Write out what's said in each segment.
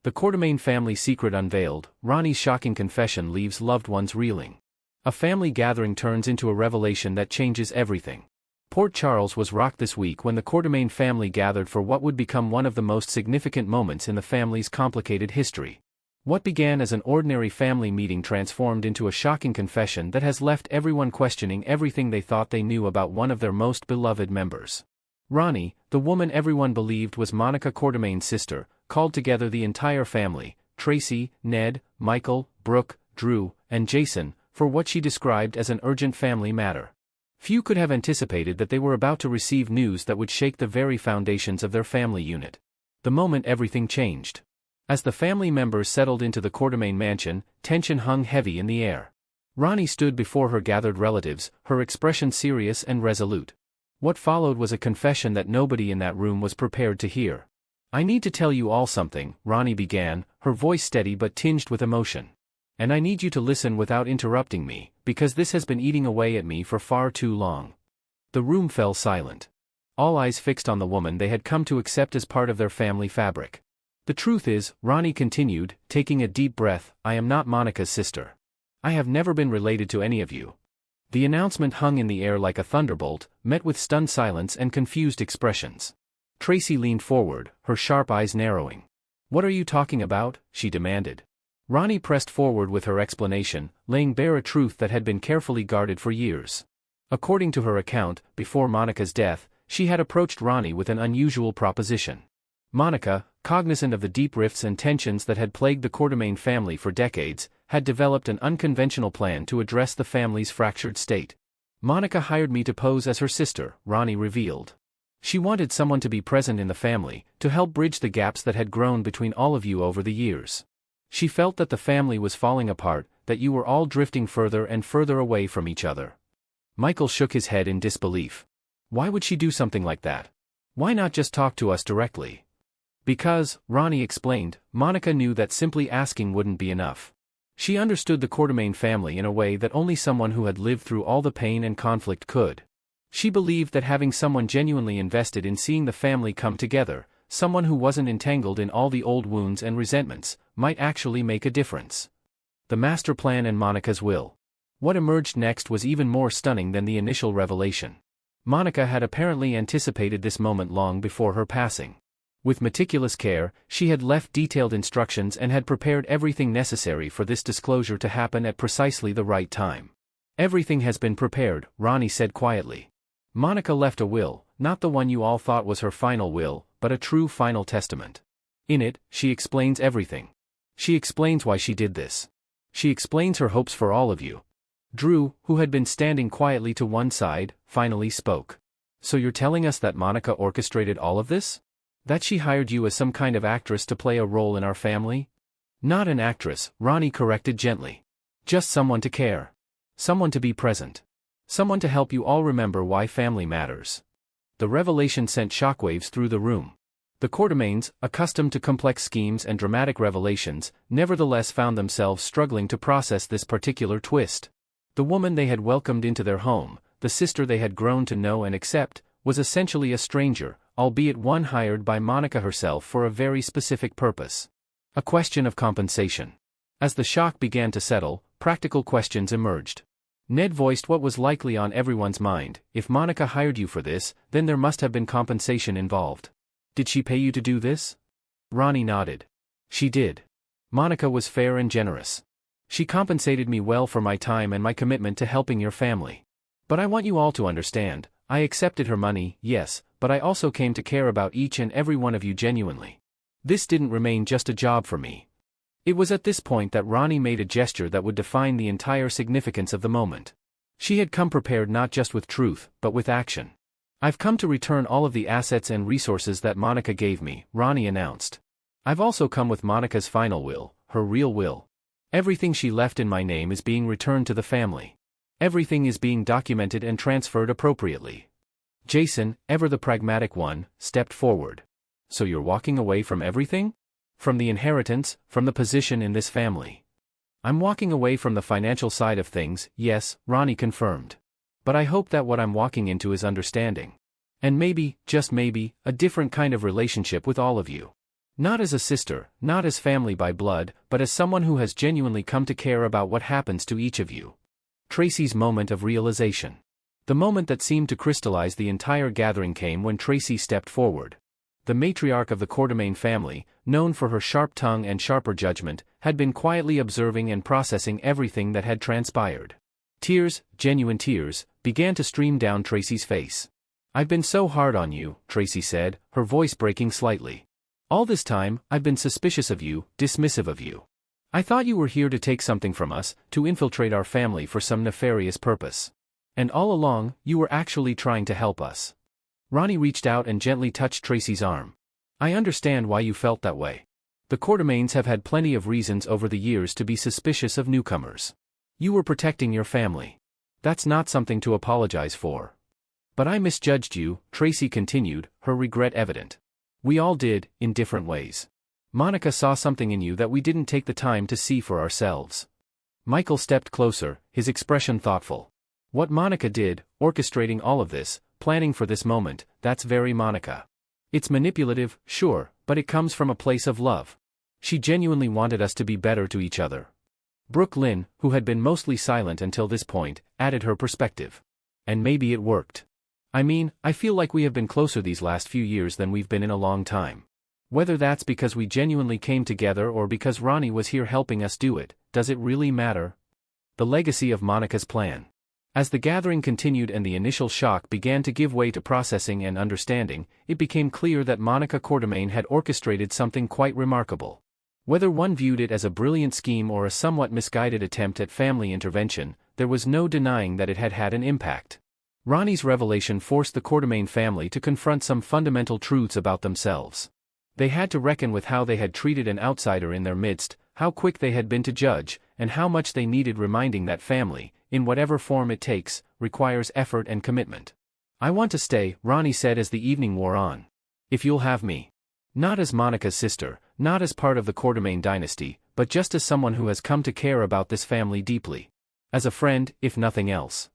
The Cordain family secret unveiled, Ronnie's shocking confession leaves loved ones reeling. A family gathering turns into a revelation that changes everything. Port Charles was rocked this week when the Cordain family gathered for what would become one of the most significant moments in the family's complicated history. What began as an ordinary family meeting transformed into a shocking confession that has left everyone questioning everything they thought they knew about one of their most beloved members. Ronnie, the woman everyone believed was Monica Cordain's sister, called together the entire family, Tracy, Ned, Michael, Brooke, Drew, and Jason, for what she described as an urgent family matter. Few could have anticipated that they were about to receive news that would shake the very foundations of their family unit. The moment everything changed. As the family members settled into the Cordain mansion, tension hung heavy in the air. Ronnie stood before her gathered relatives, her expression serious and resolute. What followed was a confession that nobody in that room was prepared to hear. "I need to tell you all something," Ronnie began, her voice steady but tinged with emotion. "And I need you to listen without interrupting me, because this has been eating away at me for far too long." The room fell silent. All eyes fixed on the woman they had come to accept as part of their family fabric. "The truth is," Ronnie continued, taking a deep breath, "I am not Monica's sister. I have never been related to any of you." The announcement hung in the air like a thunderbolt, met with stunned silence and confused expressions. Tracy leaned forward, her sharp eyes narrowing. "What are you talking about?" she demanded. Ronnie pressed forward with her explanation, laying bare a truth that had been carefully guarded for years. According to her account, before Monica's death, she had approached Ronnie with an unusual proposition. Monica, cognizant of the deep rifts and tensions that had plagued the Cordain family for decades, had developed an unconventional plan to address the family's fractured state. "Monica hired me to pose as her sister," Ronnie revealed. "She wanted someone to be present in the family, to help bridge the gaps that had grown between all of you over the years. She felt that the family was falling apart, that you were all drifting further and further away from each other." Michael shook his head in disbelief. "Why would she do something like that? Why not just talk to us directly?" "Because," Ronnie explained, "Monica knew that simply asking wouldn't be enough. She understood the Cordain family in a way that only someone who had lived through all the pain and conflict could. She believed that having someone genuinely invested in seeing the family come together, someone who wasn't entangled in all the old wounds and resentments, might actually make a difference." The master plan and Monica's will. What emerged next was even more stunning than the initial revelation. Monica had apparently anticipated this moment long before her passing. With meticulous care, she had left detailed instructions and had prepared everything necessary for this disclosure to happen at precisely the right time. "Everything has been prepared," Ronnie said quietly. "Monica left a will, not the one you all thought was her final will, but a true final testament. In it, she explains everything. She explains why she did this. She explains her hopes for all of you." Drew, who had been standing quietly to one side, finally spoke. "So you're telling us that Monica orchestrated all of this? That she hired you as some kind of actress to play a role in our family?" "Not an actress," Ronnie corrected gently. "Just someone to care. Someone to be present. Someone to help you all remember why family matters." The revelation sent shockwaves through the room. The Cordains, accustomed to complex schemes and dramatic revelations, nevertheless found themselves struggling to process this particular twist. The woman they had welcomed into their home, the sister they had grown to know and accept, was essentially a stranger, albeit one hired by Monica herself for a very specific purpose. A question of compensation. As the shock began to settle, practical questions emerged. Ned voiced what was likely on everyone's mind: if Monica hired you for this, then there must have been compensation involved. "Did she pay you to do this?" Ronnie nodded. "She did. Monica was fair and generous. She compensated me well for my time and my commitment to helping your family. But I want you all to understand, I accepted her money, yes, but I also came to care about each and every one of you genuinely. This didn't remain just a job for me." It was at this point that Ronnie made a gesture that would define the entire significance of the moment. She had come prepared not just with truth, but with action. "I've come to return all of the assets and resources that Monica gave me," Ronnie announced. "I've also come with Monica's final will, her real will. Everything she left in my name is being returned to the family. Everything is being documented and transferred appropriately." Jason, ever the pragmatic one, stepped forward. "So you're walking away from everything? From the inheritance, from the position in this family?" "I'm walking away from the financial side of things, yes," Ronnie confirmed. "But I hope that what I'm walking into is understanding. And maybe, just maybe, a different kind of relationship with all of you. Not as a sister, not as family by blood, but as someone who has genuinely come to care about what happens to each of you. Tracy's moment of realization. The moment that seemed to crystallize the entire gathering came when Tracy stepped forward. The matriarch of the Cordain family, known for her sharp tongue and sharper judgment, had been quietly observing and processing everything that had transpired. Tears, genuine tears, began to stream down Tracy's face. "I've been so hard on you," Tracy said, her voice breaking slightly. "All this time, I've been suspicious of you, dismissive of you. I thought you were here to take something from us, to infiltrate our family for some nefarious purpose. And all along, you were actually trying to help us." Ronnie reached out and gently touched Tracy's arm. "I understand why you felt that way. The Cordains have had plenty of reasons over the years to be suspicious of newcomers. You were protecting your family. That's not something to apologize for. But I misjudged you," Tracy continued, her regret evident. "We all did, in different ways. Monica saw something in you that we didn't take the time to see for ourselves." Michael stepped closer, his expression thoughtful. "What Monica did, orchestrating all of this, planning for this moment, that's very Monica. It's manipulative, sure, but it comes from a place of love. She genuinely wanted us to be better to each other." Brooke Lynn, who had been mostly silent until this point, added her perspective. "And maybe it worked. I mean, I feel like we have been closer these last few years than we've been in a long time. Whether that's because we genuinely came together or because Ronnie was here helping us do it, does it really matter?" The legacy of Monica's plan. As the gathering continued and the initial shock began to give way to processing and understanding, it became clear that Monica Cordain had orchestrated something quite remarkable. Whether one viewed it as a brilliant scheme or a somewhat misguided attempt at family intervention, there was no denying that it had had an impact. Ronnie's revelation forced the Cordain family to confront some fundamental truths about themselves. They had to reckon with how they had treated an outsider in their midst, how quick they had been to judge, and how much they needed reminding that family, in whatever form it takes, requires effort and commitment. "I want to stay," Ronnie said as the evening wore on. "If you'll have me. Not as Monica's sister, not as part of the Cordain dynasty, but just as someone who has come to care about this family deeply. As a friend, if nothing else."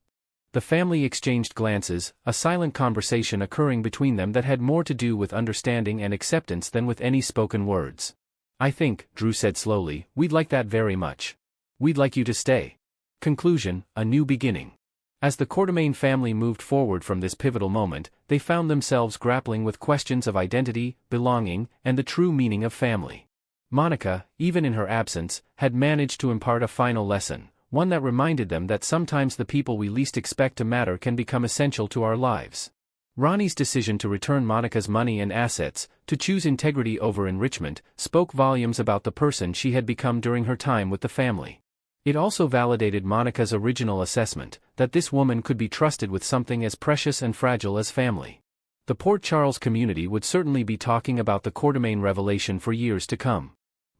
The family exchanged glances, a silent conversation occurring between them that had more to do with understanding and acceptance than with any spoken words. "I think," Drew said slowly, "we'd like that very much. We'd like you to stay." Conclusion, a new beginning. As the Cordain family moved forward from this pivotal moment, they found themselves grappling with questions of identity, belonging, and the true meaning of family. Monica, even in her absence, had managed to impart a final lesson, one that reminded them that sometimes the people we least expect to matter can become essential to our lives. Ronnie's decision to return Monica's money and assets, to choose integrity over enrichment, spoke volumes about the person she had become during her time with the family. It also validated Monica's original assessment, that this woman could be trusted with something as precious and fragile as family. The Port Charles community would certainly be talking about the Cordain revelation for years to come.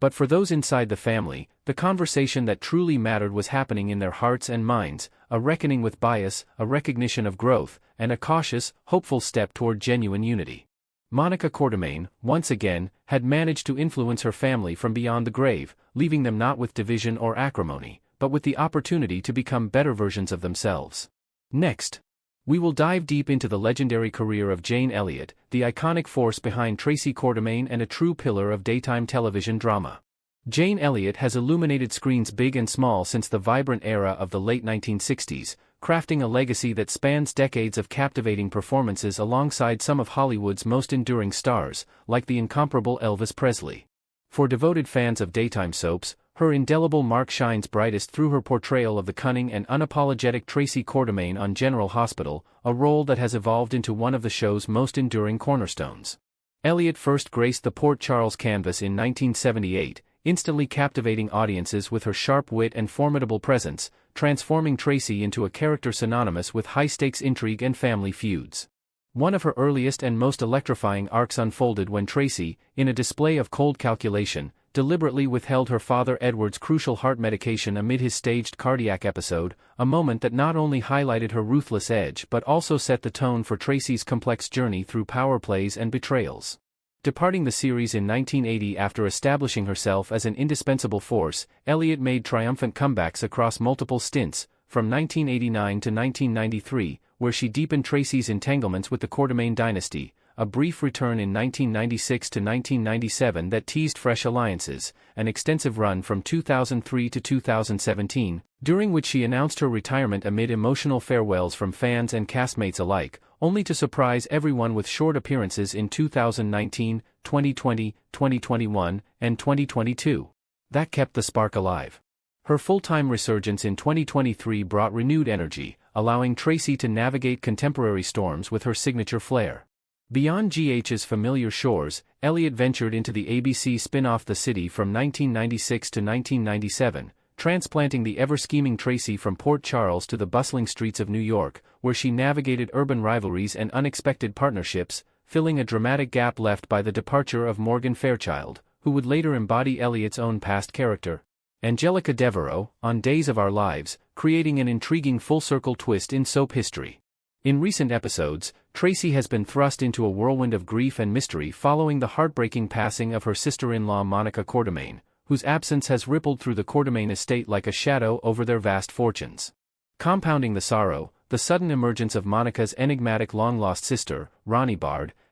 But for those inside the family, the conversation that truly mattered was happening in their hearts and minds, a reckoning with bias, a recognition of growth, and a cautious, hopeful step toward genuine unity. Monica Cordain, once again, had managed to influence her family from beyond the grave, leaving them not with division or acrimony, but with the opportunity to become better versions of themselves. Next, we will dive deep into the legendary career of Jane Elliot, the iconic force behind Tracy Cordain and a true pillar of daytime television drama. Jane Elliot has illuminated screens big and small since the vibrant era of the late 1960s, crafting a legacy that spans decades of captivating performances alongside some of Hollywood's most enduring stars, like the incomparable Elvis Presley. For devoted fans of daytime soaps, her indelible mark shines brightest through her portrayal of the cunning and unapologetic Tracy Cordain on General Hospital, a role that has evolved into one of the show's most enduring cornerstones. Elliot first graced the Port Charles canvas in 1978, instantly captivating audiences with her sharp wit and formidable presence, transforming Tracy into a character synonymous with high-stakes intrigue and family feuds. One of her earliest and most electrifying arcs unfolded when Tracy, in a display of cold calculation, deliberately withheld her father Edward's crucial heart medication amid his staged cardiac episode, a moment that not only highlighted her ruthless edge but also set the tone for Tracy's complex journey through power plays and betrayals. Departing the series in 1980 after establishing herself as an indispensable force, Elliot made triumphant comebacks across multiple stints, from 1989 to 1993, where she deepened Tracy's entanglements with the Cordain dynasty, a brief return in 1996 to 1997 that teased fresh alliances, an extensive run from 2003 to 2017, during which she announced her retirement amid emotional farewells from fans and castmates alike, only to surprise everyone with short appearances in 2019, 2020, 2021, and 2022. That kept the spark alive. Her full-time resurgence in 2023 brought renewed energy, allowing Tracy to navigate contemporary storms with her signature flair. Beyond GH's familiar shores, Elliot ventured into the ABC spin-off The City from 1996 to 1997, transplanting the ever-scheming Tracy from Port Charles to the bustling streets of New York, where she navigated urban rivalries and unexpected partnerships, filling a dramatic gap left by the departure of Morgan Fairchild, who would later embody Elliot's own past character, Angelica Devereaux, on Days of Our Lives, creating an intriguing full-circle twist in soap history. In recent episodes, Tracy has been thrust into a whirlwind of grief and mystery following the heartbreaking passing of her sister-in-law Monica Cordain, whose absence has rippled through the Cordain estate like a shadow over their vast fortunes. Compounding the sorrow, the sudden emergence of Monica's enigmatic long-lost sister, Ronnie,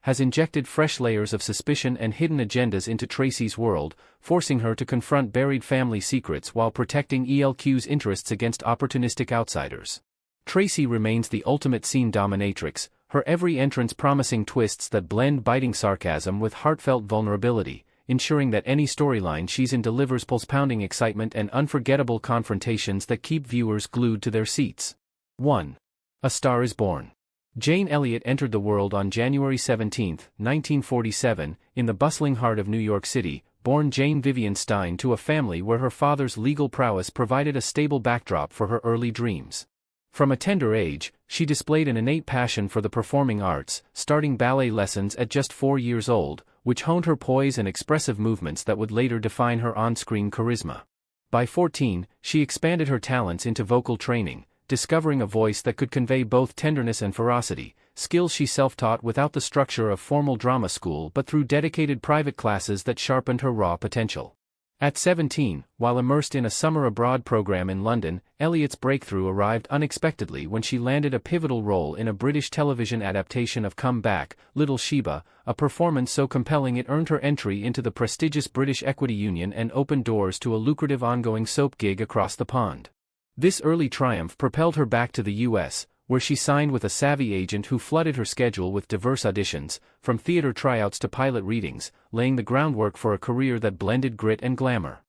has injected fresh layers of suspicion and hidden agendas into Tracy's world, forcing her to confront buried family secrets while protecting ELQ's interests against opportunistic outsiders. Tracy remains the ultimate scene dominatrix, her every entrance promising twists that blend biting sarcasm with heartfelt vulnerability, ensuring that any storyline she's in delivers pulse-pounding excitement and unforgettable confrontations that keep viewers glued to their seats. 1. A Star is Born. Jane Elliot entered the world on January 17, 1947, in the bustling heart of New York City, born Jane Vivian Stein to a family where her father's legal prowess provided a stable backdrop for her early dreams. From a tender age, she displayed an innate passion for the performing arts, starting ballet lessons at just 4 years old, which honed her poise and expressive movements that would later define her on-screen charisma. By 14, she expanded her talents into vocal training, discovering a voice that could convey both tenderness and ferocity, skills she self-taught without the structure of formal drama school but through dedicated private classes that sharpened her raw potential. At 17, while immersed in a summer abroad program in London, Elliot's breakthrough arrived unexpectedly when she landed a pivotal role in a British television adaptation of Come Back, Little Sheba, a performance so compelling it earned her entry into the prestigious British Equity Union and opened doors to a lucrative ongoing soap gig across the pond. This early triumph propelled her back to the US, where she signed with a savvy agent who flooded her schedule with diverse auditions, from theater tryouts to pilot readings, laying the groundwork for a career that blended grit and glamour.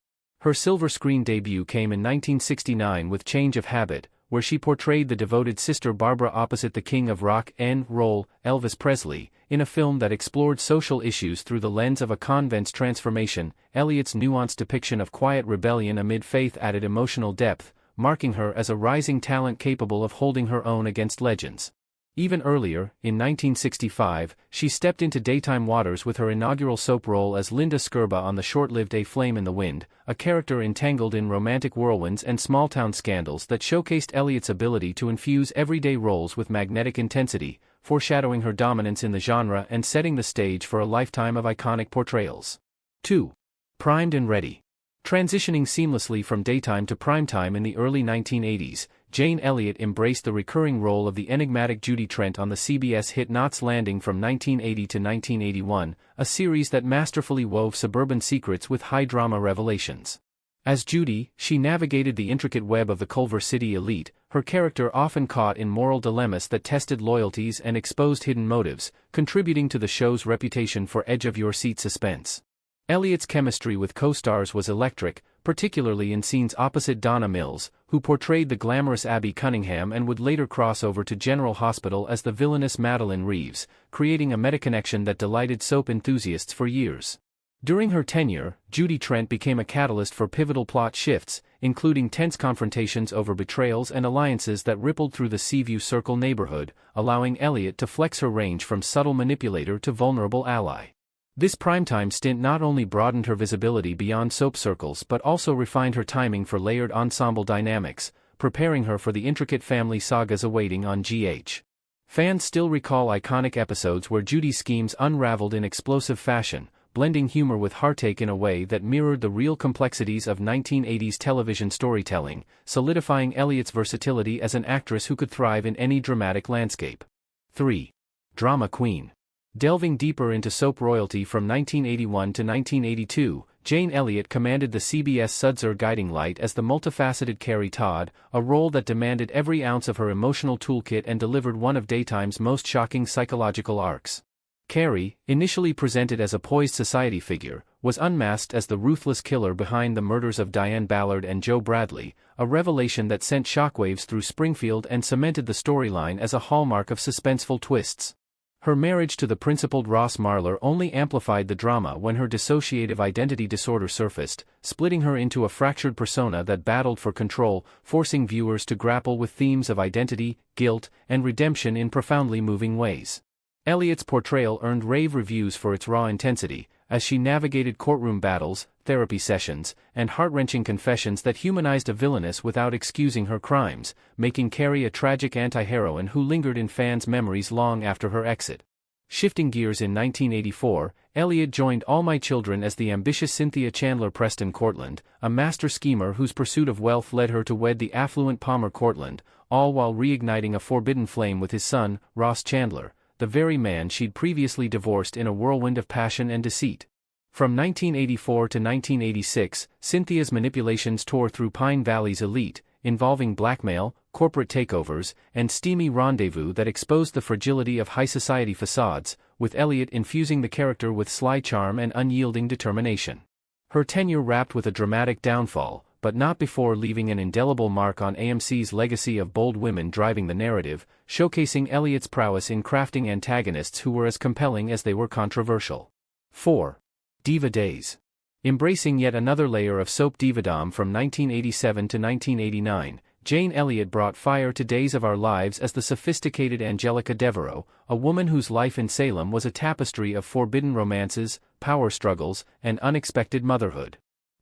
Her silver screen debut came in 1969 with Change of Habit, where she portrayed the devoted sister Barbara opposite the king of rock and roll, Elvis Presley, in a film that explored social issues through the lens of a convent's transformation. Elliot's nuanced depiction of quiet rebellion amid faith added emotional depth, marking her as a rising talent capable of holding her own against legends. Even earlier, in 1965, she stepped into daytime waters with her inaugural soap role as Linda Skirba on the short-lived A Flame in the Wind, a character entangled in romantic whirlwinds and small-town scandals that showcased Elliot's ability to infuse everyday roles with magnetic intensity, foreshadowing her dominance in the genre and setting the stage for a lifetime of iconic portrayals. 2. Primed and Ready. Transitioning seamlessly from daytime to primetime in the early 1980s, Jane Elliot embraced the recurring role of the enigmatic Judy Trent on the CBS hit Knots Landing from 1980 to 1981, a series that masterfully wove suburban secrets with high-drama revelations. As Judy, she navigated the intricate web of the Culver City elite, her character often caught in moral dilemmas that tested loyalties and exposed hidden motives, contributing to the show's reputation for edge-of-your-seat suspense. Elliot's chemistry with co-stars was electric, particularly in scenes opposite Donna Mills, who portrayed the glamorous Abby Cunningham and would later cross over to General Hospital as the villainous Madeline Reeves, creating a meta-connection that delighted soap enthusiasts for years. During her tenure, Judy Trent became a catalyst for pivotal plot shifts, including tense confrontations over betrayals and alliances that rippled through the Seaview Circle neighborhood, allowing Elliot to flex her range from subtle manipulator to vulnerable ally. This primetime stint not only broadened her visibility beyond soap circles but also refined her timing for layered ensemble dynamics, preparing her for the intricate family sagas awaiting on GH. Fans still recall iconic episodes where Judy's schemes unraveled in explosive fashion, blending humor with heartache in a way that mirrored the real complexities of 1980s television storytelling, solidifying Elliot's versatility as an actress who could thrive in any dramatic landscape. 3. Drama Queen. Delving deeper into soap royalty from 1981 to 1982, Jane Elliot commanded the CBS Sudzer guiding light as the multifaceted Carrie Todd, a role that demanded every ounce of her emotional toolkit and delivered one of daytime's most shocking psychological arcs. Carrie, initially presented as a poised society figure, was unmasked as the ruthless killer behind the murders of Diane Ballard and Joe Bradley, a revelation that sent shockwaves through Springfield and cemented the storyline as a hallmark of suspenseful twists. Her marriage to the principled Ross Marler only amplified the drama when her dissociative identity disorder surfaced, splitting her into a fractured persona that battled for control, forcing viewers to grapple with themes of identity, guilt, and redemption in profoundly moving ways. Elliot's portrayal earned rave reviews for its raw intensity, as she navigated courtroom battles, therapy sessions, and heart-wrenching confessions that humanized a villainess without excusing her crimes, making Carrie a tragic anti-heroine who lingered in fans' memories long after her exit. Shifting gears in 1984, Elliot joined All My Children as the ambitious Cynthia Chandler Preston Cortland, a master schemer whose pursuit of wealth led her to wed the affluent Palmer Cortland, all while reigniting a forbidden flame with his son, Ross Chandler, the very man she'd previously divorced in a whirlwind of passion and deceit. From 1984 to 1986, Cynthia's manipulations tore through Pine Valley's elite, involving blackmail, corporate takeovers, and steamy rendezvous that exposed the fragility of high society facades, with Elliot infusing the character with sly charm and unyielding determination. Her tenure wrapped with a dramatic downfall, but not before leaving an indelible mark on AMC's legacy of bold women driving the narrative, showcasing Elliot's prowess in crafting antagonists who were as compelling as they were controversial. 4. Diva Days. Embracing yet another layer of soap divadom from 1987 to 1989, Jane Elliot brought fire to Days of Our Lives as the sophisticated Angelica Devereaux, a woman whose life in Salem was a tapestry of forbidden romances, power struggles, and unexpected motherhood.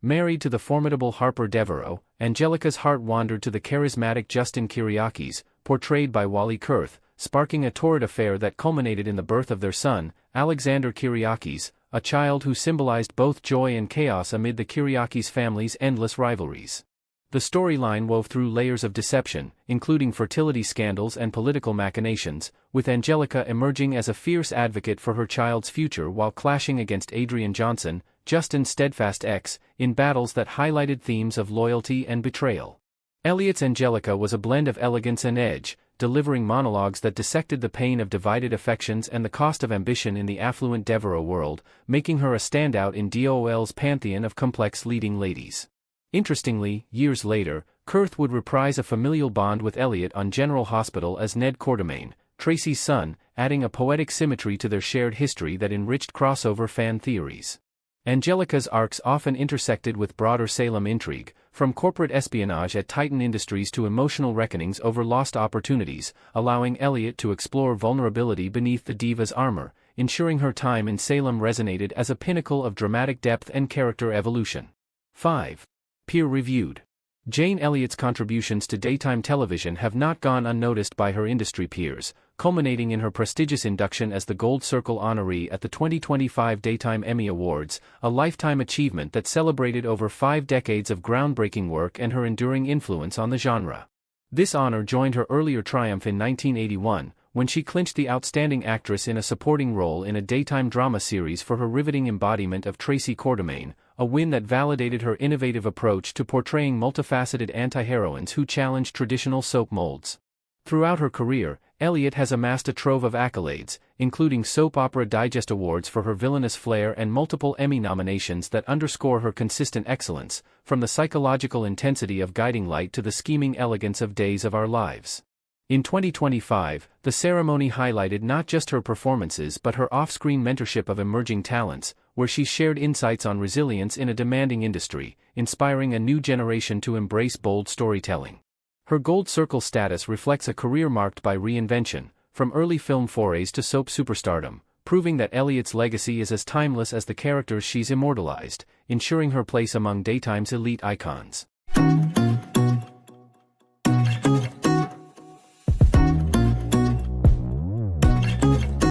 Married to the formidable Harper Devereaux, Angelica's heart wandered to the charismatic Justin Kyriakis, portrayed by Wally Kurth, sparking a torrid affair that culminated in the birth of their son, Alexander Kyriakis, a child who symbolized both joy and chaos amid the Kyriakis family's endless rivalries. The storyline wove through layers of deception, including fertility scandals and political machinations, with Angelica emerging as a fierce advocate for her child's future while clashing against Adrian Johnson, Justin's steadfast ex, in battles that highlighted themes of loyalty and betrayal. Elliot's Angelica was a blend of elegance and edge, delivering monologues that dissected the pain of divided affections and the cost of ambition in the affluent Devereaux world, making her a standout in DOL's pantheon of complex leading ladies. Interestingly, years later, Kurth would reprise a familial bond with Elliot on General Hospital as Ned Cordain, Tracy's son, adding a poetic symmetry to their shared history that enriched crossover fan theories. Angelica's arcs often intersected with broader Salem intrigue, from corporate espionage at Titan Industries to emotional reckonings over lost opportunities, allowing Elliot to explore vulnerability beneath the diva's armor, ensuring her time in Salem resonated as a pinnacle of dramatic depth and character evolution. 5. Peer-reviewed. Jane Elliott's contributions to daytime television have not gone unnoticed by her industry peers, culminating in her prestigious induction as the Gold Circle honoree at the 2025 Daytime Emmy Awards, a lifetime achievement that celebrated over 5 decades of groundbreaking work and her enduring influence on the genre. This honor joined her earlier triumph in 1981, when she clinched the Outstanding Actress in a Supporting Role in a Daytime Drama Series for her riveting embodiment of Tracy Cordain, a win that validated her innovative approach to portraying multifaceted anti-heroines who challenged traditional soap molds. Throughout her career, Elliot has amassed a trove of accolades, including Soap Opera Digest Awards for her villainous flair and multiple Emmy nominations that underscore her consistent excellence, from the psychological intensity of Guiding Light to the scheming elegance of Days of Our Lives. In 2025, the ceremony highlighted not just her performances but her off-screen mentorship of emerging talents, where she shared insights on resilience in a demanding industry, inspiring a new generation to embrace bold storytelling. Her Gold Circle status reflects a career marked by reinvention, from early film forays to soap superstardom, proving that Elliot's legacy is as timeless as the characters she's immortalized, ensuring her place among daytime's elite icons.